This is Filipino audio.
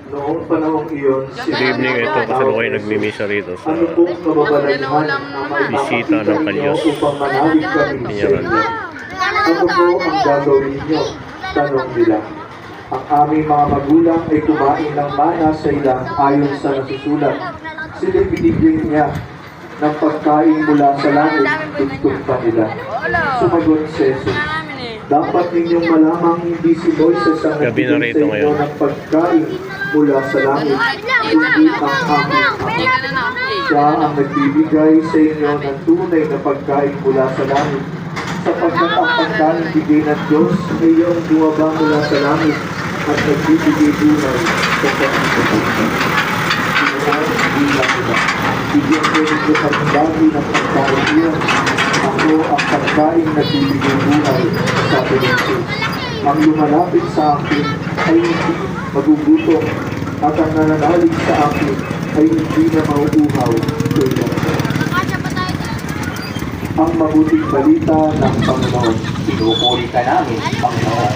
Noong panahong iyon, Good evening, ito kasalukuyan nagmimisa rito sa ano pong kababalaghan ang may bisita ng Kalyos. upang manawig kami sa Piñaranda. inyo? Ano po ang gagawin ninyo? Tanong nila. Ang aming mga magulang ay kumain ng mana sa ilang ayon sa nasusulat. Sila binigyan niya ng pagkain mula sa langit, tugtog pa nila. Sumagot si Jesus, dapat ninyong malamang hindi si Moises ang Gabi na nagbigay rito sa inyo ngayon. ng pagkain mula sa langit, kundi ang aming Ama. Siya ang nagbibigay sa inyo ng tunay na pagkain mula sa langit, sapagkat ang pagkain bigay ng Diyos ay yung bumaba mula sa langit at nagbibigay buhay sa pagkain. Bigyan ko ninyo kami lagi ng pagkain iyon. Ako ang pagkain na bibigay buhay, sabi ni Jesus. Ang lumalapit sa akin ay hindi magugutom, at ang nananalig sa akin ay hindi na mauuhaw tulad ko. Ang mabuting balita ng Panginoon. Pinupuri ka namin, Panginoon.